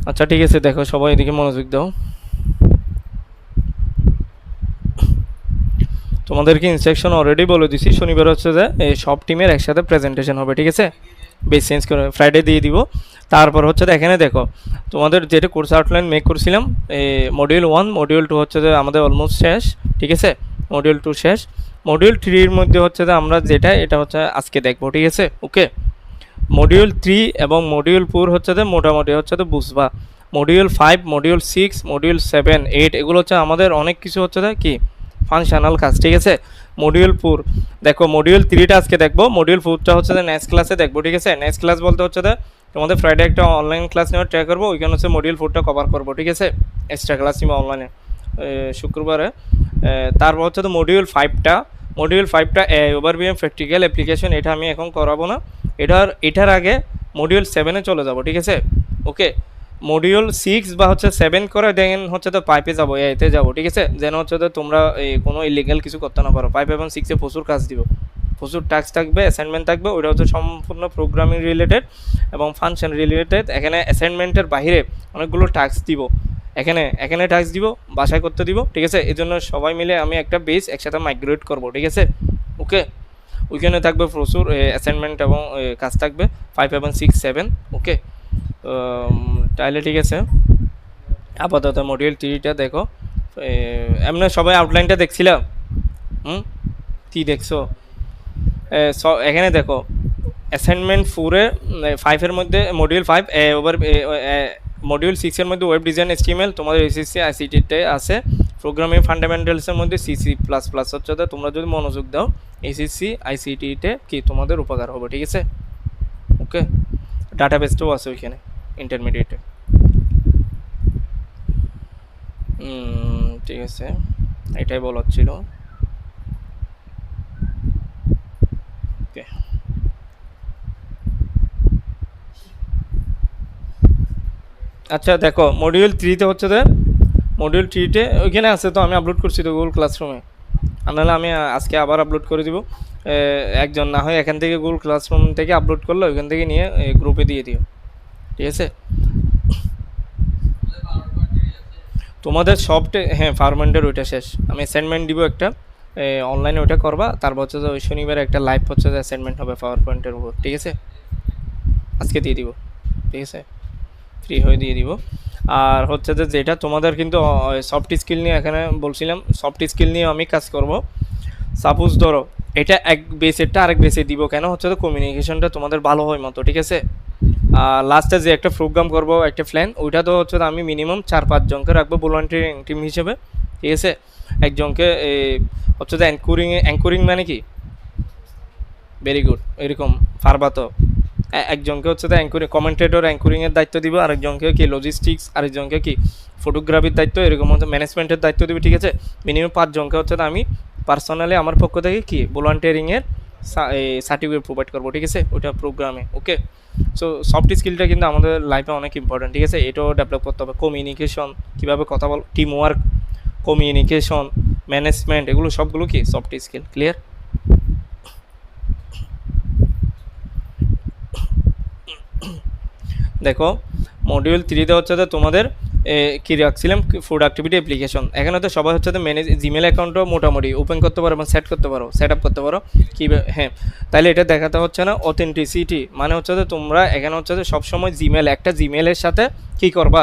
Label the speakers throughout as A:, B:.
A: আচ্ছা ঠিক আছে, দেখো সবাই এদিকে মনোযোগ দাও। তোমাদেরকে ইনস্ট্রাকশন অলরেডি বলে দিছি, শনিবার হচ্ছে যে এই সব টিমের একসাথে প্রেজেন্টেশন হবে, ঠিক আছে? বেস চেঞ্জ করে ফ্রাইডে দিয়ে দিব। তারপর হচ্ছে এখানে দেখো তোমাদের যেটা কোর্স আউটলাইন মেক করছিলাম, মডিউল 1 মডিউল 2 হচ্ছে যে আমাদের অলমোস্ট শেষ, ঠিক আছে? মডিউল 2 শেষ। মডিউল 3 এর মধ্যে হচ্ছে যে আমরা যেটা এটা হচ্ছে আজকে দেখবো, ঠিক আছে? ওকে। মডিউল 3 এবং মডিউল 4 হচ্ছে যে মোটামুটি হচ্ছে তো বুঝবা। মডিউল 5 মডিউল 6 মডিউল 7 8 এগুলো হচ্ছে আমাদের অনেক কিছু হচ্ছে যে কি ফাংশনাল কাজ, ঠিক আছে? মডিউল 4 দেখো, মডিউল 3টা আজকে দেখবো, মডিউল 4টা হচ্ছে যে নেক্সট ক্লাসে দেখবো, ঠিক আছে? নেক্সট ক্লাস বলতে হচ্ছে যে তোমাদের ফ্রাইডে একটা অনলাইন ক্লাস নেওয়ার ট্রাই করবো, ওইখানে হচ্ছে মডিউল 4টা কভার করবো, ঠিক আছে? এক্সট্রা ক্লাস নিবো অনলাইনে শুক্রবারে। তারপর হচ্ছে তো মডিউল 5টা ওভারভিউ প্র্যাকটিক্যাল অ্যাপ্লিকেশন, এটা আমি এখন করাবো না। এটার আগে মডিউল 7-এ চলে যাব, ঠিক আছে? ওকে। মডিউল 6 বা হচ্ছে 7 করে দেন হচ্ছে তো পাইপে যাবো, এতে যাবো, ঠিক আছে? যেন হচ্ছে তো তোমরা কোনো ইলিগাল কিছু করতে না পারো। পাইপ এবং 6-এ প্রচুর কাজ দিব, প্রচুর টাস্ক থাকবে, অ্যাসাইনমেন্ট থাকবে, ওইটা হচ্ছে সম্পূর্ণ প্রোগ্রামিং রিলেটেড এবং ফাংশন রিলেটেড। এখানে অ্যাসাইনমেন্টের বাইরে অনেকগুলো টাস্ক দিব, এখানে টাস্ক দিব, বাসায় করতে দিব, ঠিক আছে? এই জন্য সবাই মিলে আমি একটা বেস একসাথে মাইগ্রেট করব, ঠিক আছে? ওকে। ওইখানে থাকবে প্রচুর অ্যাসাইনমেন্ট এবং কাজ থাকবে 5 এবং 6 7। ওকে। তাহলে ঠিক আছে, আপাতত মডিউল 3টা দেখো। এমনি সবাই আউটলাইনটা দেখছিলাম? হুম, কি দেখছো? এখানে দেখো অ্যাসাইনমেন্ট 4-এ 5-এর মধ্যে মডিউল 5 ওভার মডিউল 6-এর মধ্যে ওয়েব ডিজাইন HTML তোমাদের এসএসসি আইসিটিতে আছে। প্রোগ্রামিং ফান্ডামেন্টালসের মধ্যে সিসি প্লাস প্লাস হচ্ছে, তোমরা যদি মনোযোগ দাও এসএসসি আইসিটিতে কি তোমাদের উপকার হবে, ঠিক আছে? ওকে। ডাটাবেসটাও আছে ওইখানে ইন্টারমিডিয়েটে। ঠিক আছে, এটাই বলার ছিল। ওকে। আচ্ছা দেখো, মডিউল 3-তে হচ্ছে যে মডিউল 3-তে ওইখানে আছে, তো আমি আপলোড করছি তো গুগল ক্লাসরুমে। নাহলে আমি আজকে আবার আপলোড করে দিব। একজন না হয় এখান থেকে গুগল ক্লাসরুম থেকে আপলোড করলো, ওইখান থেকে নিয়ে গ্রুপে দিয়ে দিও, ঠিক আছে? তোমাদের সবটে হ্যাঁ, ফার্মেন্টের ওইটা শেষ। আমি অ্যাসাইনমেন্ট দিব একটা, অনলাইনে ওইটা করবা। তারপর হচ্ছে যে ওই শনিবারে একটা লাইভ হচ্ছে যে অ্যাসাইনমেন্ট হবে পাওয়ার পয়েন্টের উপর, ঠিক আছে? আজকে দিয়ে দিব, ঠিক আছে? ফ্রি হয়ে দিয়ে দিব। আর হচ্ছে যে যেটা তোমাদের কিন্তু সফট স্কিল নিয়ে এখানে বলছিলাম, সফট স্কিল নিয়ে আমি কাজ করব। সাপোজ ধরো এটা এক বেসেরটা আরেক বেসে দিব, কেন হচ্ছে তো কমিউনিকেশনটা তোমাদের ভালো হয় মতো, ঠিক আছে? লাস্টে যে একটা প্রোগ্রাম করব, একটা প্ল্যান, ওইটা তো হচ্ছে আমি মিনিমাম 4-5 জনকে রাখবো ভলান্টিয়ারিং টিম হিসেবে, ঠিক আছে? একজনকে হচ্ছে যে অ্যাঙ্করিং মানে কি, ভেরি গুড, এরকম পারবা তো? একজনকে হচ্ছে তো অ্যাঙ্করিং কমেন্টেটর অ্যাঙ্করিংয়ের দায়িত্ব দিব, আরেকজনকে কি লজিস্টিক্স, আরেকজনকে কি ফটোগ্রাফির দায়িত্ব, এরকম হচ্ছে ম্যানেজমেন্টের দায়িত্ব দিব, ঠিক আছে? মিনিমাম 5 জনকে হচ্ছে আমি পার্সোনালি আমার পক্ষ থেকে কি ভলান্টিয়ারিংয়ের সার্টিফিকেট প্রোভাইড করবো, ঠিক আছে? ওইটা প্রোগ্রামে। ওকে। সো সফট স্কিলটা কিন্তু আমাদের লাইফে অনেক ইম্পর্টেন্ট, ঠিক আছে? এটাও ডেভেলপ করতে হবে। কমিউনিকেশন, কীভাবে কথা বল, টিম ওয়ার্ক, কমিউনিকেশন, ম্যানেজমেন্ট, এগুলো সবগুলো কি সফট স্কিল। ক্লিয়ার? দেখো মডিউল 3-তে হচ্ছে যে তোমাদের কী রাখছিলাম, প্রোডাক্টিভিটি অ্যাপ্লিকেশন। এখানে তো সবাই হচ্ছে ম্যানেজ জিমেল অ্যাকাউন্টও মোটামুটি ওপেন করতে পারো এবং সেট আপ করতে পারো কী, হ্যাঁ। তাহলে এটা দেখাতে হচ্ছে না অথেন্টিসিটি, মানে হচ্ছে যে তোমরা এখানে হচ্ছে যে সবসময় একটা জিমেলের সাথে কী করবা,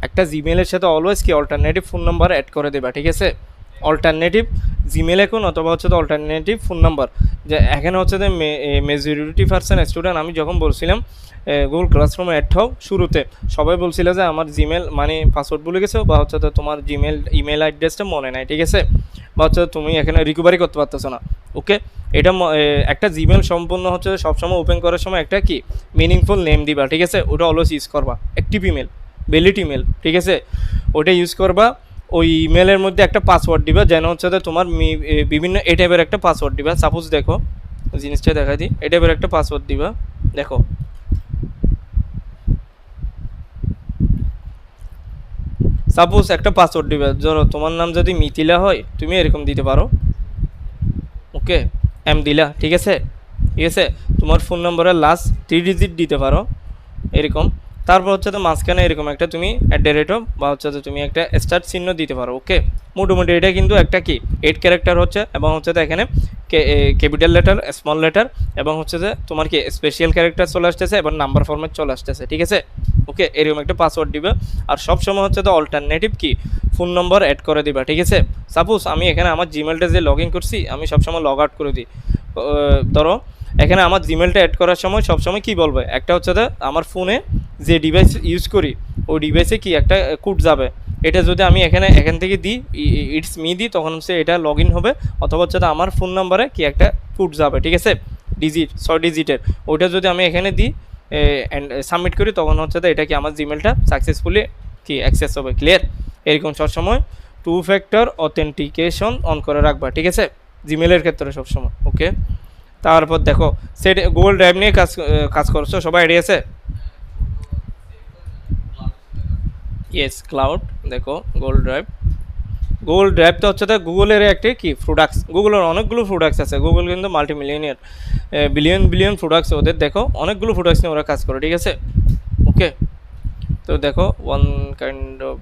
A: একটা জিমেলের সাথে অলওয়েজ কি অল্টারনেটিভ ফোন নাম্বার অ্যাড করে দেবা, ঠিক আছে? অল্টারনেটিভ জিমেল অ্যাকাউন্ট অথবা হচ্ছে তো অল্টারনেটিভ ফোন নাম্বার। যে এখানে হচ্ছে যে মেজরিটি পার্সেন্ট স্টুডেন্ট, আমি যখন বলছিলাম গুগল ক্লাসরুমে অ্যাড হও, শুরুতে সবাই বলছিল যে আমার জিমেল মানে পাসওয়ার্ড ভুলে গেছো, বা হচ্ছে তো তোমার ইমেল অ্যাড্রেসটা মনে নাই, ঠিক আছে? বা হচ্ছে তুমি এখানে রিকভারি করতে পারতেছো না। ওকে। এটা একটা জিমেল সম্পূর্ণ হচ্ছে সবসময় ওপেন করার সময় একটা কি মিনিংফুল নেম দিবা, ঠিক আছে? ওটা অলওয়েজ ইউজ করবা। অ্যাক্টিভ ইমেল, ভ্যালিড ইমেল, ঠিক আছে? ওটা ইউজ করবা। ওই ইমেলের মধ্যে একটা পাসওয়ার্ড দিবা, যেন হচ্ছে যে তোমার বিভিন্ন এই টাইপের একটা পাসওয়ার্ড দিবা। সাপোজ দেখো জিনিসটা দেখা দিই, এই টাইপের একটা পাসওয়ার্ড দিবা। দেখো সাপোজ একটা পাসওয়ার্ড দিবে, ধরো তোমার নাম যদি মিথিলা হয়, তুমি এরকম দিতে পারো। ওকে। দিলা, ঠিক আছে? ঠিক আছে। তোমার ফোন নম্বরের লাস্ট 3 ডিজিট দিতে পারো এরকম। তারপর হচ্ছে তো মাঝখানে এরকম একটা তুমি অ্যাট দ্য রেট অফ বা হচ্ছে যে তুমি একটা স্টার্ট চিহ্ন দিতে পারো। ওকে, মোটামুটি এটা কিন্তু একটা কি 8 ক্যারেক্টার হচ্ছে, এবং হচ্ছে তো এখানে ক্যাপিটাল লেটার, স্মল লেটার, এবং হচ্ছে যে তোমার কি স্পেশাল ক্যারেক্টার চলে আসতেছে এবং নাম্বার ফরম্যাট চলে আসতেছে, ঠিক আছে। ওকে, এরকম একটা পাসওয়ার্ড দিবে। আর সব সময় হচ্ছে তো অল্টারনেটিভ কি ফোন নম্বর অ্যাড করে দিবা, ঠিক আছে। সাপোজ আমি এখানে আমার জিমেলটা যে লগ ইন করছি আমি সবসময় লগ আউট করে দিই। ধরো এখানে আমার জিমেলটা অ্যাড করার সময় সবসময় কি বলবে, একটা হচ্ছে যে আমার ফোনে যে ডিভাইস ইউজ করি ওই ডিভাইসে কি একটা কোড যাবে, এটা যদি আমি এখান থেকে দিই, ইটস মি দিই, তখন হচ্ছে এটা লগ ইন হবে। অথবা হচ্ছে আমার ফোন নাম্বারে কি একটা কোড যাবে, ঠিক আছে, ডিজিট 6 ডিজিটের, ওইটা যদি আমি এখানে দিই অ্যান্ড সাবমিট করি, তখন হচ্ছে এটা কি আমার জিমেলটা সাকসেসফুলি কি অ্যাক্সেস হবে। ক্লিয়ার? এরকম সবসময় 2 ফ্যাক্টর অথেন্টিকেশন অন করে রাখবা, ঠিক আছে, জিমেলের ক্ষেত্রে সবসময়। ওকে, তারপর দেখো সেট গুগল ড্রাইভ নিয়ে কাজ করছো, সবাই রেডি আছে? Yes, cloud. দেখো গুগল ড্রাইভ তো হচ্ছে গুগলের একটি কি প্রোডাক্টস, গুগলের অনেকগুলো প্রোডাক্টস আছে, গুগল কিন্তু মাল্টি মিলিয়নিয়ার, বিলিয়ন প্রোডাক্টস ওদের, দেখো অনেকগুলো প্রোডাক্টস নিয়ে ওরা কাজ করে, ঠিক আছে। ওকে, তো দেখো ওয়ান কাইন্ড অফ,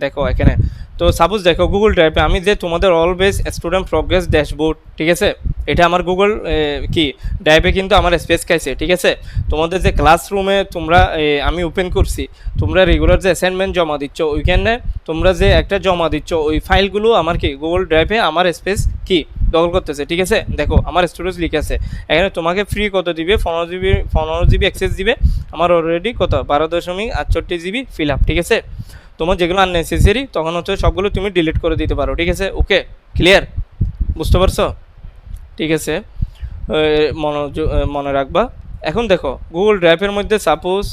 A: দেখো এখানে তো সাপোজ দেখো গুগল ড্রাইভে আমি যে তোমাদের অলওয়েজ স্টুডেন্ট প্রোগ্রেস ড্যাশবোর্ড, ঠিক আছে, এটা আমার গুগল কি ড্রাইভে কিন্তু আমার স্পেস খাইছে, ঠিক আছে। তোমাদের যে ক্লাসরুমে তোমরা আমি ওপেন করছি, তোমরা রেগুলার যে অ্যাসাইনমেন্ট জমা দিচ্ছ ওইখানে তোমরা যে একটা জমা দিচ্ছ ওই ফাইলগুলো আমার কি গুগল ড্রাইভে আমার স্পেস কি দখল করতেছে, ঠিক আছে। দেখো আমার স্টোরেজ লিখে আছে এখানে, তোমাকে ফ্রি কত দিবে, 15 জিবি অ্যাক্সেস দিবে, আমার অলরেডি কত 12.68 জিবি ফিল আপ, ঠিক আছে। তোমার যেগুলো আননেসেসারি তখন হচ্ছে সবগুলো তুমি ডিলিট করে দিতে পারো, ঠিক আছে। ওকে, ক্লিয়ার? বুঝতে পারছো? ঠিক আছে, মনে রাখবা। এখন দেখো গুগল ড্রাইভের মধ্যে সাপোজ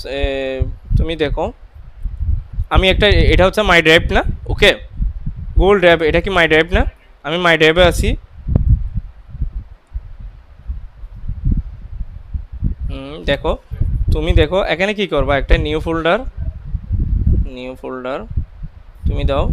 A: তুমি দেখো আমি একটা, এটা হচ্ছে মাই ড্রাইভ না? ওকে, গুগল ড্রাইভ এটা কি মাই ড্রাইভ না? আমি মাই ড্রাইভে আছি। দেখো তুমি দেখো এখানে কি করবা, একটা নিউ ফোল্ডার তুমি দাও।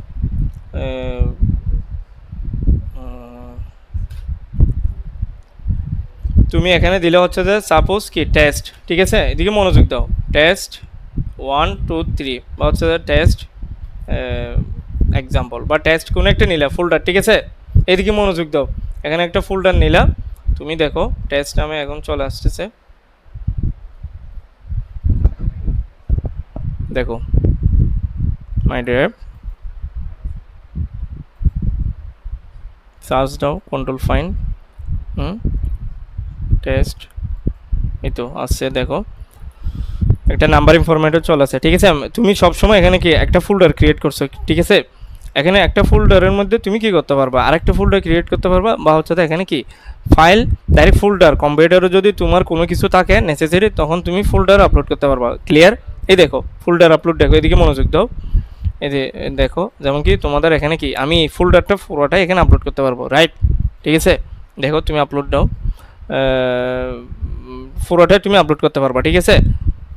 A: তুমি এখানে দিলে হচ্ছে যে সাপোজ কি টেস্ট, ঠিক আছে, এদিকে মনোযোগ দাও, টেস্ট 1 2 3 বা হচ্ছে যে টেস্ট এক্সাম্পল বা টেস্ট কোনো একটা নিলা ফোল্ডার, ঠিক আছে। এদিকে মনোযোগ দাও, এখানে একটা ফোল্ডার নিলা, তুমি দেখো টেস্ট নামে এখন চলে আসতেছে, দেখো মাই ড্রাইভ, সার্চ দাও, কন্ট্রোল ফাইন্ড, টেস্ট, এই তো আসছে, দেখো একটা নাম্বারিং ফরম্যাটও চলে আসে, ঠিক আছে। তুমি সবসময় এখানে কি একটা ফোল্ডার ক্রিয়েট করছো, ঠিক আছে। এখানে একটা ফোল্ডারের মধ্যে তুমি কি করতে পারবা, আরেকটা ফোল্ডার ক্রিয়েট করতে পারবা, বা হচ্ছে তো এখানে কি ফাইল ডাইরেক্ট ফোল্ডার, কম্পিউটারে যদি তোমার কোনো কিছু থাকে নেসেসারি তখন তুমি ফোল্ডার আপলোড করতে পারবা। ক্লিয়ার? এই দেখো ফোল্ডার আপলোড, দেখো এদিকে মনোযোগ দাও, এই যে দেখো যেমন কি তোমাদের এখানে কি আমি ফোল্ডারটা পুরোটাই এখানে আপলোড করতে পারবো, রাইট? ঠিক আছে, দেখো তুমি আপলোড দাও, পুরোটাই তুমি আপলোড করতে পারবা, ঠিক আছে।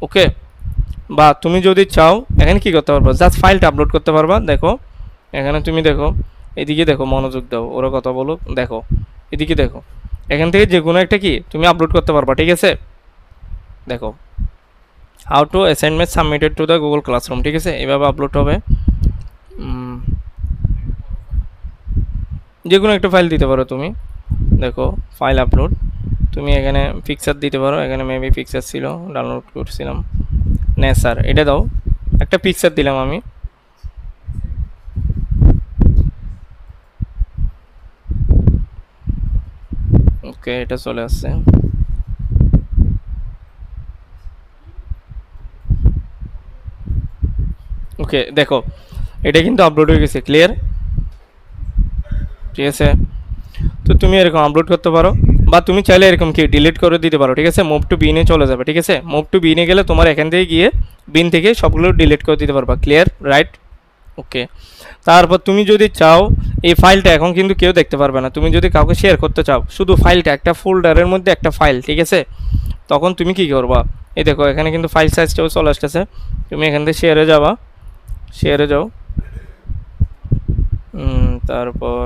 A: ওকে, বা তুমি যদি চাও এখানে কি করতে পারবা, জাস্ট ফাইলটা আপলোড করতে পারবা। দেখো এখানে তুমি দেখো, এদিকে দেখো মনোযোগ দাও, ওরা কথা বলো, দেখো এদিকে দেখো, এখান থেকে যে কোনো একটা কি তুমি আপলোড করতে পারবা, ঠিক আছে। দেখো how to assignment submitted to the Google classroom, ঠিক আছে, এভাবে আপলোড হবে। যে কোনো একটা ফাইল দিতে পারো তুমি, দেখো ফাইল আপলোড, তুমি এখানে পিকচার দিতে পারো, এখানে মেবি পিকচার ছিল ডাউনলোড করছিলাম, নেসার, এটা দাও, একটা পিকচার দিলাম আমি, ওকে এটা চলে আসছে। ওকে দেখো এটা কিন্তু আপলোড হয়ে গেছে, ক্লিয়ার? ঠিক আছে, তো তুমি এরকম আপলোড করতে পারো, বা তুমি চাইলে এরকম কি ডিলিট করে দিতে পারো, ঠিক আছে। মুভ টু বিনে চলে যাবে, ঠিক আছে, মুভ টু বিনে গেলে তোমার এখান থেকে গিয়ে বিন থেকে সবগুলো ডিলিট করে দিতে পারবা, ক্লিয়ার? রাইট? ওকে, তারপর তুমি যদি চাও এই ফাইলটা এখন কিন্তু কেউ দেখতে পারবে না, তুমি যদি কাউকে শেয়ার করতে চাও শুধু ফাইলটা একটা ফোল্ডারের মধ্যে একটা ফাইল, ঠিক আছে, তখন তুমি কি করবা, এই দেখো এখানে কিন্তু ফাইল সাইজটাও চলে আসতেছে, তুমি এখান থেকে শেয়ারে যাবা, শেয়ারে যাও, তারপর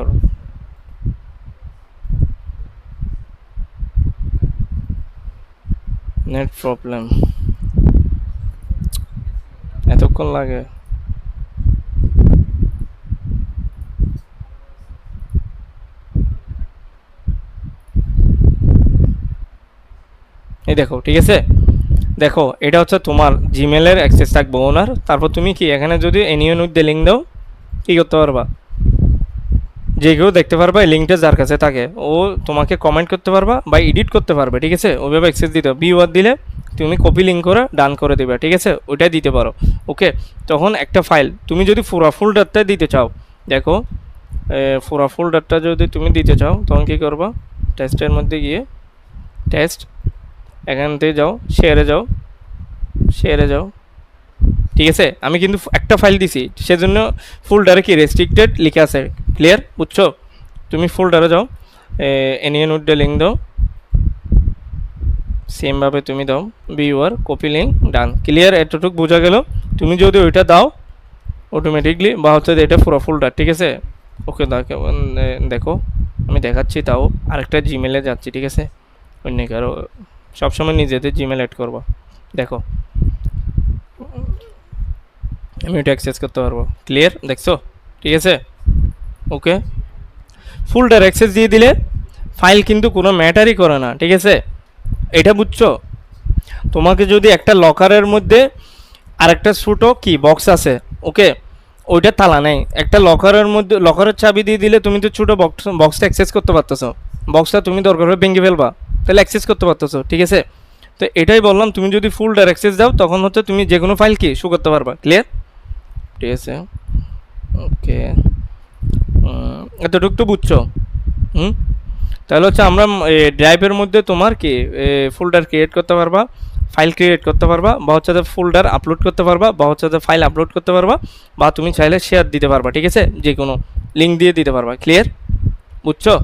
A: নেট প্রবলেম, কতক্ষণ লাগে? এই দেখো, ঠিক আছে। দেখো এটা হচ্ছে তোমার জিমেলের অ্যাক্সেস থাকবে ওনার। তারপর তুমি কি এখানে যদি এনিয়ন উইথ দ্য লিঙ্ক দাও, কী করতে পারবা, যে কেউ দেখতে পারবা এই লিঙ্কটা যার কাছে থাকে, ও তোমাকে কমেন্ট করতে পারবা বা এডিট করতে পারবে, ঠিক আছে। ওইভাবে অ্যাক্সেস দিতে হবে। ভিউয়ার দিলে তুমি কপি লিঙ্ক করে ডান করে দিবে, ঠিক আছে, ওইটাই দিতে পারো। ওকে, তখন একটা ফাইল তুমি যদি পুরো ফোল্ডারটা দিতে চাও, দেখো পুরো ফোল্ডারটা যদি তুমি দিতে চাও, তখন কী করবা, টেস্টের মধ্যে গিয়ে টেস্ট, এখান থেকে যাও, শেয়ারে যাও, শেয়ারে যাও, ঠিক আছে। আমি কিন্তু একটা ফাইল দিছি, সেজন্য ফোল্ডারে কি রেস্ট্রিক্টেড লিখে আছে, ক্লিয়ার, বুঝছো। তুমি ফোল্ডারে যাও, এনিয়ন উইথ দ্য লিঙ্ক দাও, সেমভাবে তুমি দাও ভিউয়ার কপি লিঙ্ক ডান, ক্লিয়ার। এতটুকু বোঝা গেল। তুমি যদি ওইটা দাও অটোমেটিকলি, বা হচ্ছে এটা পুরো ফোল্ডার, ঠিক আছে। ওকে, দেখো আমি দেখাচ্ছি, তাও আরেকটা জিমেলে যাচ্ছি, ঠিক আছে। অন্য কারো, সবসময় নিজেদের জিমেল অ্যাড করবো। দেখো আমি এটা অ্যাক্সেস করতে পারবো, ক্লিয়ার, দেখছো, ঠিক আছে। ওকে, ফোল্ডার অ্যাক্সেস দিয়ে দিলে ফাইল কিন্তু কোনো ম্যাটারই করে না, ঠিক আছে, এটা বুঝছো। তোমাকে যদি একটা লকারের মধ্যে আরেকটা ছোটো কি বক্স আছে, ওকে, ওইটা তালা নেই, একটা লকারের মধ্যে লকারের চাবি দিয়ে দিলে তুমি তো ছোটো বক্সটা অ্যাক্সেস করতে পারতেছো। বক্সটা তুমি দরকার হলে ভেঙে ফেলবা, তাহলে অ্যাক্সেস করতে পারতেছো, ঠিক আছে। তো এটাই বললাম, তুমি যদি ফোল্ডার অ্যাক্সেস দাও তখন হচ্ছে তুমি যে কোনো ফাইল কি শো করতে পারবা, ক্লিয়ার, ঠিক আছে। ওকে, এতটুকু তো বুঝছো। হুম, তাহলে হচ্ছে আমরা ড্রাইভের মধ্যে তোমার কি ফোল্ডার ক্রিয়েট করতে পারবা, ফাইল ক্রিয়েট করতে পারবা, বা হচ্ছে ফোল্ডার আপলোড করতে পারবা, বা হচ্ছে ফাইল আপলোড করতে পারবা, বা তুমি চাইলে শেয়ার দিতে পারবা, ঠিক আছে, যে কোনো লিঙ্ক দিয়ে দিতে পারবা, ক্লিয়ার, বুঝছো।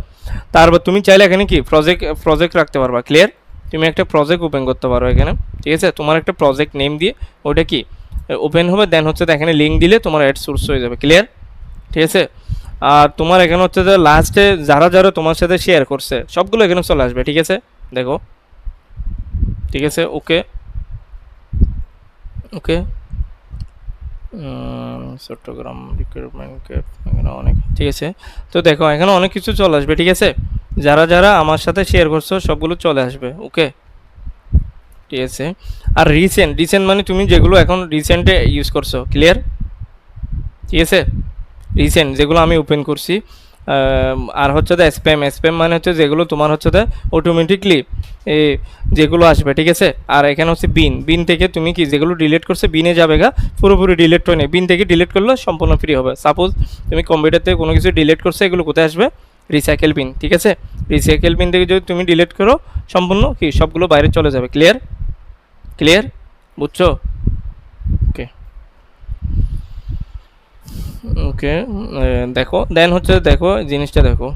A: তারপর তুমি চাইলে এখানে কি প্রজেক্ট রাখতে পারবা, ক্লিয়ার। তুমি একটা প্রজেক্ট ওপেন করতে পারো এখানে, ঠিক আছে। তোমার একটা প্রজেক্ট নেম দিয়ে ওটা কি ওপেন হবে, দেন হচ্ছে এখানে লিঙ্ক দিলে তোমার অ্যাড সোর্স হয়ে যাবে, ক্লিয়ার, ঠিক আছে। আর তোমার এখানে হচ্ছে যে লাস্টে যারা যারা তোমার সাথে শেয়ার করছে সবগুলো এখানে চলে আসবে, ঠিক আছে, দেখো, ঠিক আছে। ওকে, ওকে, চট্টগ্রাম রিক্রুটমেন্ট ক্যাম্প, এখানে অনেক, ঠিক আছে। তো দেখো এখানে অনেক কিছু চলে আসবে, ঠিক আছে। যারা যারা আমার সাথে শেয়ার করছো সবগুলো চলে আসবে, ওকে, ঠিক আছে। আর রিসেন্ট মানে তুমি যেগুলো এখন রিসেন্টে ইউজ করছো, ক্লিয়ার, ঠিক আছে। রিসেন্ট যেগুলো আমি ওপেন করছি, আর হচ্ছে স্প্যাম মানে হচ্ছে যেগুলো তোমার হচ্ছে অটোমেটিকলি যেগুলো আসবে, ঠিক আছে। আর এখানে হচ্ছে বিন থেকে তুমি কি যেগুলো ডিলিট করছে বিনে যাবে গা, পুরোপুরি ডিলিট হয় না, বিন থেকে ডিলিট করলে সম্পূর্ণ ফ্রি হবে। সাপোজ তুমি কম্পিউটার থেকে কোনো কিছু ডিলিট করছো, এগুলো কোথায় আসবে, রিসাইকেল বিন, ঠিক আছে। রিসাইকেল বিন থেকে যদি তুমি ডিলিট করো সম্পূর্ণ কি সবগুলো বাইরে চলে যাবে, ক্লিয়ার, ক্লিয়ার, বুঝছো। ওকে, ওকে, দেখো দেন হচ্ছে দেখো জিনিসটা দেখো,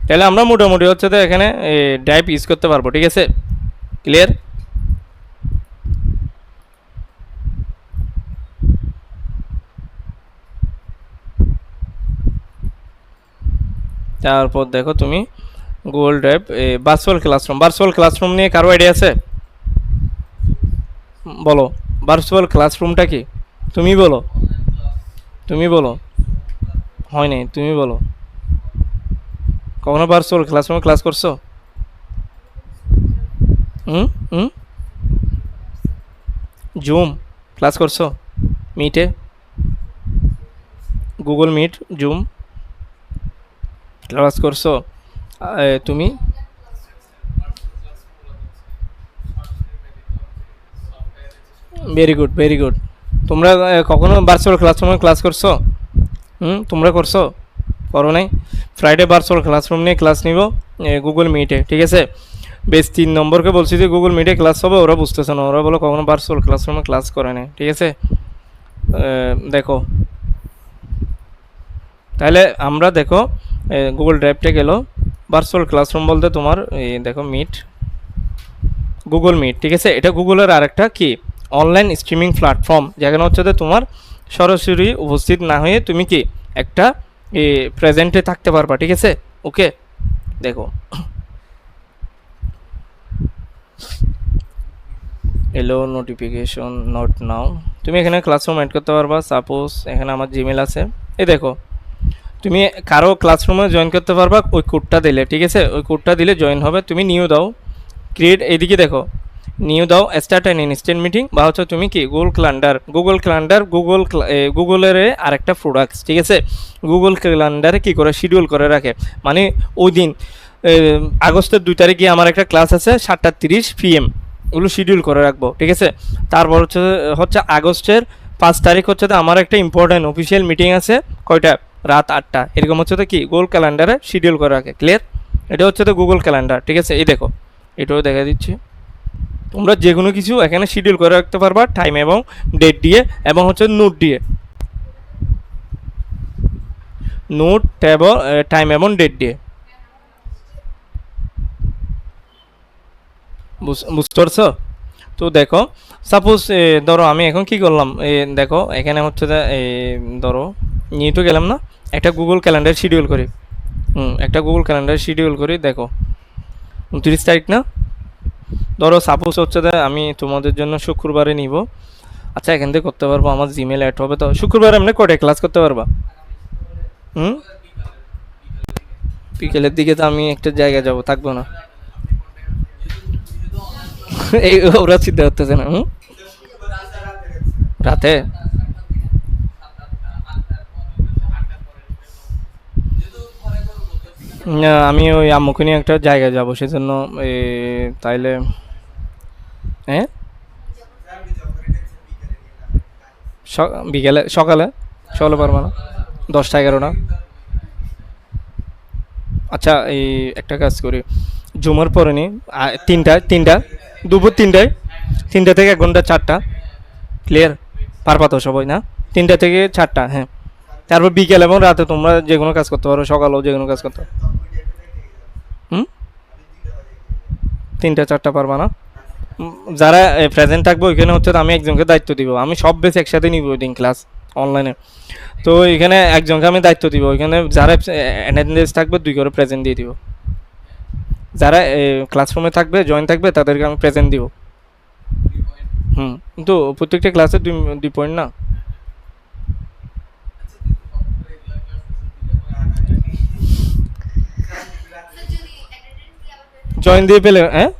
A: তাহলে আমরা মোটামুটি হচ্ছে তো এখানে ড্রাইভ ইউজ করতে পারবো, ঠিক আছে, ক্লিয়ার। তারপর দেখো তুমি গুগল ড্রাইভ, ভার্চুয়াল ক্লাসরুম নিয়ে কারো আইডিয়া আছে, বলো। ভার্চুয়াল ক্লাসরুমটা কি, তুমি বলো, তুমি বলো, হয় নাই, তুমি বলো, কখনো ভার্চুয়াল ক্লাসরুমে ক্লাস করছো? হুম, হুম, জুম ক্লাস করছো, মিটে, গুগল মিট, জুম ক্লাস করছো তুমি? Very good, very good. তোমরা কখনো ভার্চুয়াল ক্লাসরুমে ক্লাস করছো? হুম, তোমরা করছো, করো নাই? ফ্রাইডে ভার্চুয়াল ক্লাসরুম নিয়ে ক্লাস নিব গুগল মিটে, ঠিক আছে। বেশ 3 নম্বরকে বলছি যে গুগল মিটে ক্লাস হবে, ওরা বুঝতেছে না, ওরা বলো কখনো ভার্চুয়াল ক্লাসরুমে ক্লাস করে নাই, ঠিক আছে। দেখো তাহলে আমরা দেখো গুগল ড্রাইভটা গেল, ভার্চুয়াল ক্লাসরুম বলতে তোমার এই দেখো মিট, গুগল মিট, ঠিক আছে। এটা গুগলের আরেকটা কি অনলাইন স্ট্রিমিং প্ল্যাটফর্ম, যেখানে হচ্ছে তোমার সরাসরি উপস্থিত না হয়ে তুমি কি একটা প্রেজেন্টে থাকতে পারবা, ঠিক আছে। ওকে, দেখো এলো নোটিফিকেশন নট নাও। তুমি এখানে ক্লাসরুম অ্যাড করতে পারবা। সাপোজ এখানে আমার জিমেল আছে, এই দেখো তুমি কারো ক্লাসরুমে জয়েন করতে পারবা ওই কোডটা দিলে, ঠিক আছে? ওই কোডটা দিলে জয়েন হবে। তুমি নিউ দাও, ক্রিয়েট, এইদিকে দেখো নিউ দাও, স্টার্ট অ্যান ইনস্ট্যান্ট মিটিং, বা হচ্ছে তুমি কি গুগল ক্যালেন্ডার গুগলের আরেকটা প্রোডাক্টস, ঠিক আছে? গুগল ক্যালেন্ডারে কী করে শিডিউল করে রাখে, মানে ওই দিন আগস্টের 2 তারিখে আমার একটা ক্লাস আছে 7:30 PM, ওগুলো শিডিউল করে রাখবো, ঠিক আছে? তারপর হচ্ছে হচ্ছে আগস্টের 5 তারিখ হচ্ছে তো আমার একটা ইম্পর্ট্যান্ট অফিসিয়াল মিটিং আছে, কয়টা? রাত 8টা, এরকম হচ্ছে তো কি গুগল ক্যালেন্ডারে শিডিউল করে রাখে। ক্লিয়ার? এটা হচ্ছে তো গুগল ক্যালেন্ডার, ঠিক আছে? এই দেখো এটাও দেখা দিচ্ছি। তোমরা যে কোনো কিছু এখানে শিডিউল করে রাখতে পারবা টাইম এবং ডেট দিয়ে, এবং হচ্ছে নোট দিয়ে, নোট ট্যাব টাইম এবং ডেট দিয়ে। বুঝতে পারছো? তো দেখো সাপোজ ধরো আমি এখন কি করলাম, দেখো এখানে হচ্ছে যে ধরো নিয়ে তো গেলাম না, একটা গুগল ক্যালেন্ডার শিডিউল করি। একটা গুগল ক্যালেন্ডার শিডিউল করি। দেখো 29 তারিখ না, ধরো সাপোজ হচ্ছে যে আমি তোমাদের জন্য শুক্রবারে নিব। আচ্ছা এখান থেকে করতে পারবো, আমার জিমেল অ্যাড হবে। তো শুক্রবার এমনি কটায় ক্লাস করতে পারবা? হুম, বিকেলের দিকে তো আমি একটা জায়গায় যাব, থাকবো না। এই ওরা চিন্তা করতেছে না। রাতে না, আমি ওই আম্মুকে নিয়ে একটা জায়গায় যাব, সেজন্য এ, তাইলে হ্যাঁ বিকেলে সকালে সকালে পারবো না, 10টা 11টা। আচ্ছা এই একটা কাজ করি, জুমার পরে নি, তিনটা দুপুর 3টা থেকে 1 ঘন্টা 4টা। ক্লিয়ার? পারবা তো সবাই না? 3টা থেকে 4টা, হ্যাঁ। তারপর বিকেল এবং রাতে তোমরা যে কোনো কাজ করতে পারো, সকালেও যে কোনো কাজ করতে পারো। হুম, 3টা 4টা পারবা না? যারা প্রেজেন্ট থাকবে ওইখানে হচ্ছে আমি একজনকে দায়িত্ব দিব, আমি সব বেশ একসাথে নিব ওই দিন ক্লাস অনলাইনে। তো এখানে একজনকে আমি দায়িত্ব দিব, ওইখানে যারা অ্যাটেন্ডেন্স থাকবে 2 করে প্রেজেন্ট দিয়ে দিব। যারা ক্লাসরুমে থাকবে জয়েন থাকবে তাদেরকে আমি প্রেজেন্ট দিব। কিন্তু প্রত্যেকটা ক্লাসে 2 পয়েন্ট না। জয়েন দিয়ে পেলে হ্যাঁ?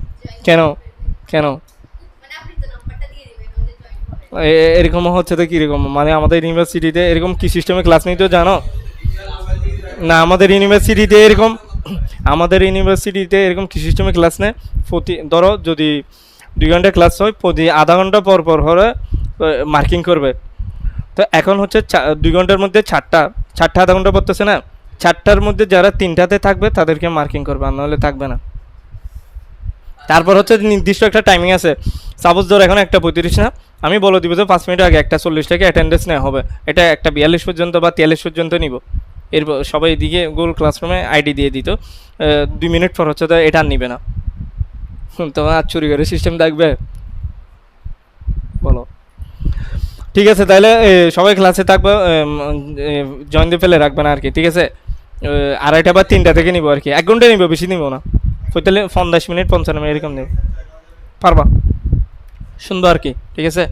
A: কেন? কেন এরকম হচ্ছে তো কীরকম, মানে আমাদের ইউনিভার্সিটিতে এরকম কি সিস্টেমে ক্লাস নিতে জানো? না আমাদের ইউনিভার্সিটিতে এরকম কি সিস্টেমে ক্লাস নেয়, প্রতি ধরো যদি 2 ঘন্টা ক্লাস হয়, প্রতি আধা ঘন্টা পর পর হলে মার্কিং করবে। তো এখন হচ্ছে 2 ঘন্টার মধ্যে চারটা আধা ঘন্টা পড়তেছে না, 4টার মধ্যে যারা 3টাতে থাকবে তাদেরকে মার্কিং করবে, আর নাহলে থাকবে না। তারপর হচ্ছে নির্দিষ্ট একটা টাইমিং আছে। সাপোজ ধর এখন 1:35 না, আমি বলে দিব যে 5 মিনিট আগে 1:40 থেকে অ্যাটেন্ডেন্স নেওয়া হবে, এটা 1:42 পর্যন্ত বা 43 পর্যন্ত নিব। এরপর সবাই এদিকে গুগল ক্লাসরুমে আইডি দিয়ে দিত, 2 মিনিট পর হচ্ছে তো এটা আর নিবে না। তোমার আর চুরি করে সিস্টেম থাকবে? বলো। ঠিক আছে তাহলে সবাই ক্লাসে থাকবে, জয়েন দিয়ে ফেলে রাখবে না আর কি, ঠিক আছে? 2:30 বা 3টা থেকে নিব আর কি, 1 ঘন্টা নিব, বেশি নিব না। তাহলে 50 মিনিট 55 মিনিট এরকম নেব। পারবা? শুনবো আর কি, ঠিক আছে?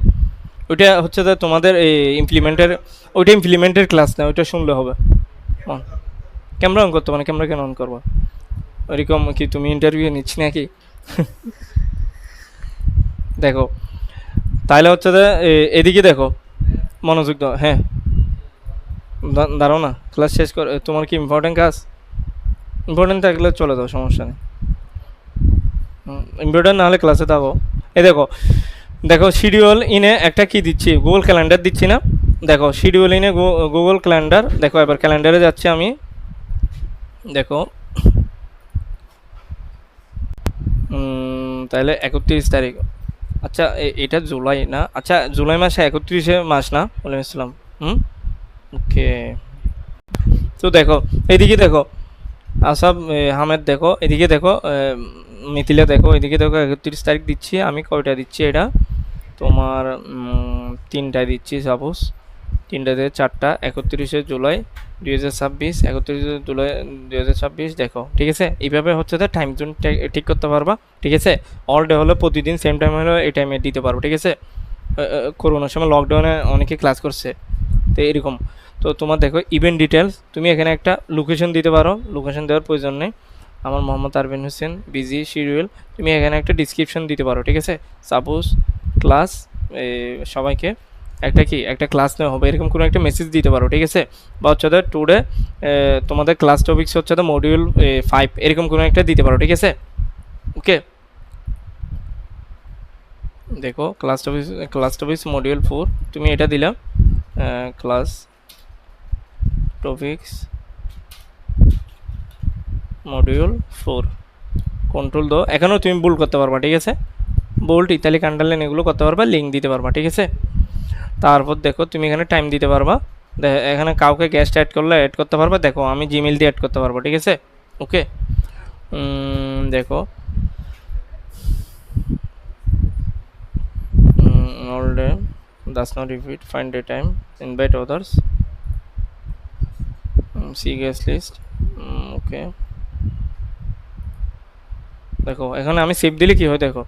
A: ওইটা হচ্ছে যে তোমাদের এই ইমপ্লিমেন্টের ক্লাস না, ওইটা শুনলে হবে। ক্যামেরা অন করতে, মানে ক্যামেরা কেন অন করবো? ওইরকম কি তুমি ইন্টারভিউ নিচ্ছি নাকি? দেখো তাহলে হচ্ছে যে এদিকে দেখো, মনোযোগ দাও। হ্যাঁ, দাঁড়াও না, ক্লাস শেষ কর। তোমার কি ইম্পর্টেন্ট কাজ? ইম্পর্টেন্ট থাকলে চলে যাও, সমস্যা নেই। ইম্পর্টেন্ট না হলে ক্লাসে থাকো। এই দেখো দেখো শিডিউল ইনে একটা কি দিচ্ছি, গুগল ক্যালেন্ডার দিচ্ছি না? দেখো শিডিউল ইনে গুগল ক্যালেন্ডার, দেখো এবার ক্যালেন্ডারে যাচ্ছি আমি। দেখো তাহলে 31 তারিখ। আচ্ছা এটা জুলাই না? আচ্ছা জুলাই মাসে 31শে মাস না বলে ইসলাম। ওকে। তো দেখো এদিকে দেখো, আসাব হামেদ দেখো, এদিকে দেখো মিথিলা দেখো, এদিকে দেখো 31 তারিখ দিচ্ছি আমি। কয়টা দিচ্ছি এটা? তোমার 3টায় দিচ্ছি। সাপোজ 3টা থেকে 4টা, 31শে জুলাই 2026 31 জুলাই 2026 দেখো, ঠিক আছে। এইভাবে হচ্ছে যে টাইম জোন ঠিক করতে পারবা, ঠিক আছে। অল ডে হলে প্রতিদিন সেম টাইম হলে এই টাইমে দিতে পারবো, ঠিক আছে। করোনার সময় লকডাউনে অনেকে ক্লাস করছে, তো এরকম। তো তোমার দেখো ইভেন্ট ডিটেলস, তুমি এখানে একটা লোকেশন দিতে পারো, লোকেশন দেওয়ার প্রয়োজন নেই। আমার মোহাম্মদ আরবিন হোসেন, বিজি শিডিউল। তুমি এখানে একটা ডিসক্রিপশন দিতে পারো, ঠিক আছে। সাপোজ ক্লাস, সবাইকে একটা ক্লাস নেওয়া হবে, এরকম কোনো একটা মেসেজ দিতে পারো, ঠিক আছে। বা হচ্ছে টুডে তোমাদের ক্লাস টপিক্স হচ্ছে মডিউল 5, এরকম কোনো একটা দিতে পারো, ঠিক আছে। ওকে, দেখো ক্লাস টপিক্স মডিউল 4, তুমি এটা দিলাম ক্লাস টপিক্স মডিউল 4, কন্ট্রোল দো। এখানেও তুমি ভুল করতে পারবা, ঠিক আছে। বোল্ড, ইতালিক, আন্ডারলাইন এগুলো করতে পারবা, লিঙ্ক দিতে পারবা, ঠিক আছে। তারপর দেখো তুমি এখানে টাইম দিতে পারবা, এখানে কাউকে গেস্ট অ্যাড করলে অ্যাড করতে পারবা। দেখো আমি জিমেল দিয়ে অ্যাড করতে পারবো, ঠিক আছে। ওকে, দেখো all day does not repeat, find a time, invite others, see guest list, ওকে। দেখো এখানে আমি সেভ দিলে কি হয় দেখো,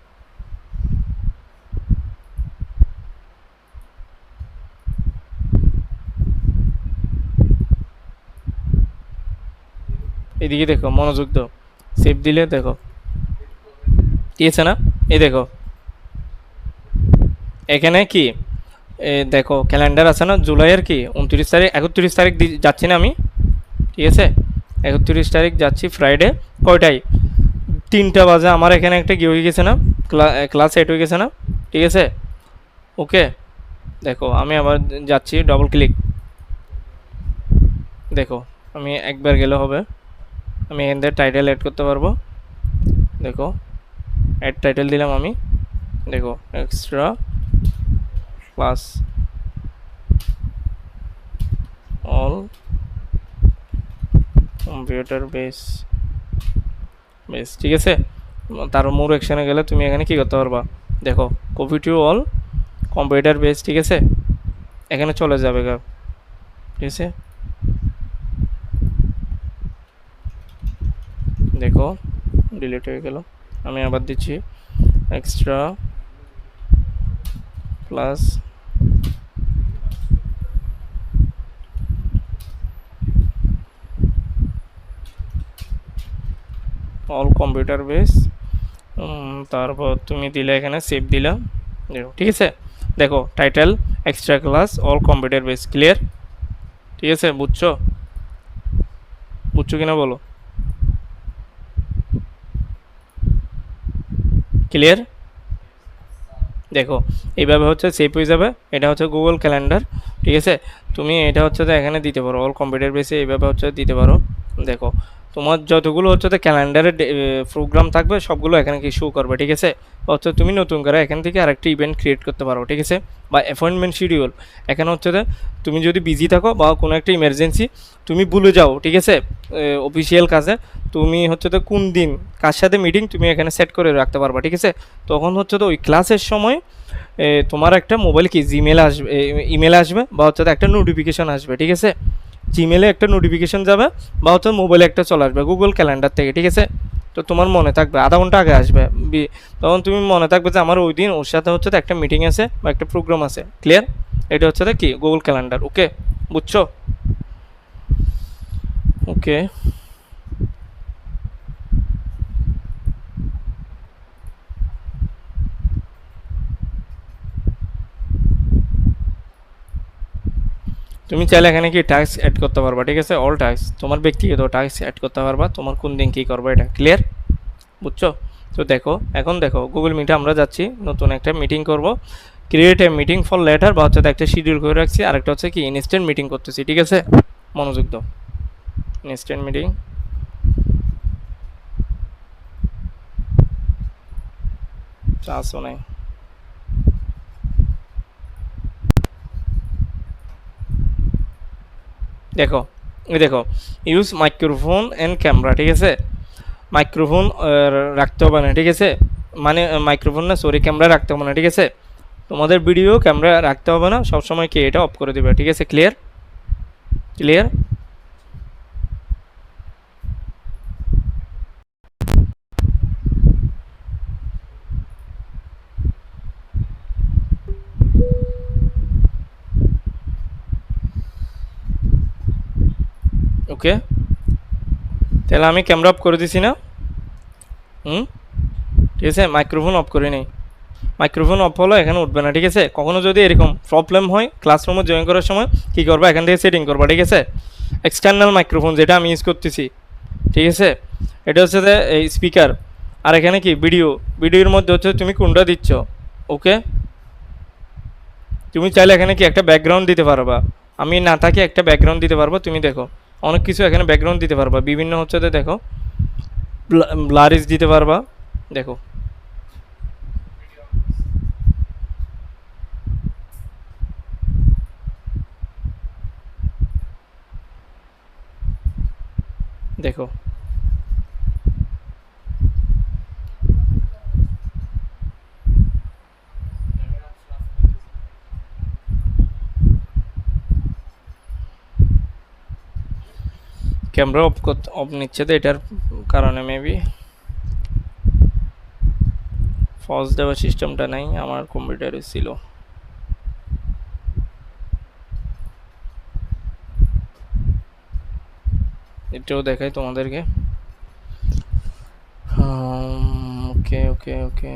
A: এদিকে দেখো, মনোযোগ দাও। সেভ দিলে দেখো দিয়েছে না, এই দেখো এখানে কি দেখো ক্যালেন্ডার আছে না, জুলাইয়ের কি 29 তারিখ 31 তারিখ যাচ্ছি না আমি, ঠিক আছে। 31 তারিখ যাচ্ছি ফ্রাইডে, কয়টায়? 3টা বাজে আমার এখানে একটা কি হয়ে গেছে না, ক্লাস সেট হয়ে গেছে না, ঠিক আছে। ওকে, দেখো আমি আবার যাচ্ছি, ডবল ক্লিক, দেখো আমি একবার গেলে হবে। আমি এখান থেকে টাইটেল অ্যাড করতে পারবো, দেখো অ্যাড টাইটেল দিলাম আমি, দেখো extra class all computer base, ঠিক আছে। তার মোর অ্যাকশনে গেলে তুমি এখানে কি করতে পারবা, দেখো copy to all computer base, ঠিক আছে। এখানে চলে যাবে গা, ঠিক আছে। দেখো ডিলিট হয়ে গেল, আমি আবার দিচ্ছি extra plus all computer base, তারপর তুমি দিলে এখানে সেভ দিলাম, ঠিক আছে। দেখো title extra class all computer base, clear, ঠিক আছে। বুঝছো কিনা বলো, ক্লিয়ার। দেখো এইভাবে হচ্ছে সেভ হয়ে যাবে, এটা হচ্ছে গুগল ক্যালেন্ডার, ঠিক আছে। তুমি এটা হচ্ছে তো এখানে দিতে পারো, অল কম্পিউটার বেসে এইভাবে হচ্ছে দিতে পারো। দেখো তোমার যতগুলো হচ্ছে তো ক্যালেন্ডারের প্রোগ্রাম থাকবে সবগুলো এখানে কি শো করবে, ঠিক আছে। হচ্ছে তুমি নতুন করে এখান থেকে আরেকটা ইভেন্ট ক্রিয়েট করতে পারো, ঠিক আছে। বা অ্যাপয়েন্টমেন্ট শিডিউল, এখানে হচ্ছে যে তুমি যদি বিজি থাকো বা কোনো একটা ইমার্জেন্সি তুমি ভুলে যাও, ঠিক আছে, অফিসিয়াল কাজে, তুমি হচ্ছে তো কোন দিন কার সাথে মিটিং তুমি এখানে সেট করে রাখতে পারবা, ঠিক আছে। তখন হচ্ছে তো ওই ক্লাসের সময় তোমার একটা মোবাইল কি জিমেল আসবে, ইমেল আসবে, বা হচ্ছে একটা নোটিফিকেশান আসবে, ঠিক আছে। জিমেলে একটা নোটিফিকেশান যাবে, বা হচ্ছে মোবাইলে একটা চলে আসবে গুগল ক্যালেন্ডার থেকে, ঠিক আছে। তো তোমার মনে থাকবে, আধা ঘন্টা আগে আসবে, তখন তুমি মনে থাকবে যে আমার ওই দিন ওর সাথে হচ্ছে তো একটা মিটিং আছে বা একটা প্রোগ্রাম আছে, ক্লিয়ার। এটা হচ্ছে কি গুগল ক্যালেন্ডার, ওকে, বুঝছো। ওকে, তুমি চাইলে এখানে কি টাস্ক অ্যাড করতে পারবা, ঠিক আছে। অল টাস্ক, তোমার ব্যক্তিগত টাস্ক অ্যাড করতে পারবা, তোমার কোন দিন কী করবা, এটা ক্লিয়ার, বুঝছো। তো দেখো এখন দেখো গুগল মিটে আমরা যাচ্ছি, নতুন একটা মিটিং করব, create a meeting for letter, বা হচ্ছে একটা শিডিউল করে রাখছি, আরেকটা হচ্ছে কি ইনস্ট্যান্ট মিটিং করতেছি, ঠিক আছে। মনোযোগ দাও, ইনস্ট্যান্ট মিটিং, চান্সও নাই। দেখো দেখো ইউজ মাইক্রোফোন অ্যান্ড ক্যামেরা, ঠিক আছে। মাইক্রোফোন রাখতে হবে না, ঠিক আছে। মানে মাইক্রোফোন না, সরি, ক্যামেরা রাখতে হবে না, ঠিক আছে। তোমাদের ভিডিও ক্যামেরা রাখতে হবে না, সবসময় কি এটা অফ করে দেবে, ঠিক আছে। ক্লিয়ার, ওকে, তাহলে আমি ক্যামেরা অফ করে দিছি না? ঠিক আছে, মাইক্রোফোন অফ করে নেই। মাইক্রোফোন অফ হলো, এখানে উঠবে না। ঠিক আছে, কখনো যদি এরকম প্রবলেম হয় ক্লাসরুমে জয়েন করার সময় কী করবা, এখান থেকে সেটিং করবা। ঠিক আছে, এক্সটার্নাল মাইক্রোফোন যেটা আমি ইউজ করতেছি, ঠিক আছে, এটা হচ্ছে যে এই স্পিকার। আর এখানে কি ভিডিওর মধ্যে হচ্ছে তুমি কোনটা দিচ্ছ। ওকে, তুমি চাইলে এখানে কি একটা ব্যাকগ্রাউন্ড দিতে পারবা। আমি না থাকি একটা ব্যাকগ্রাউন্ড দিতে পারবো। তুমি দেখো অনেক কিছু এখানে ব্যাকগ্রাউন্ড দিতে পারবা, বিভিন্ন হচ্ছে যে দেখো ব্লারিজ দিতে পারবা। দেখো দেখো ক্যামেরা অফ নিচ্ছে তো, এটার কারণে মেবি ফলস দেওয়ার সিস্টেমটা নাই আমার কম্পিউটারে ছিল। এটাও দেখাই তোমাদেরকে। ওকে ওকে ওকে,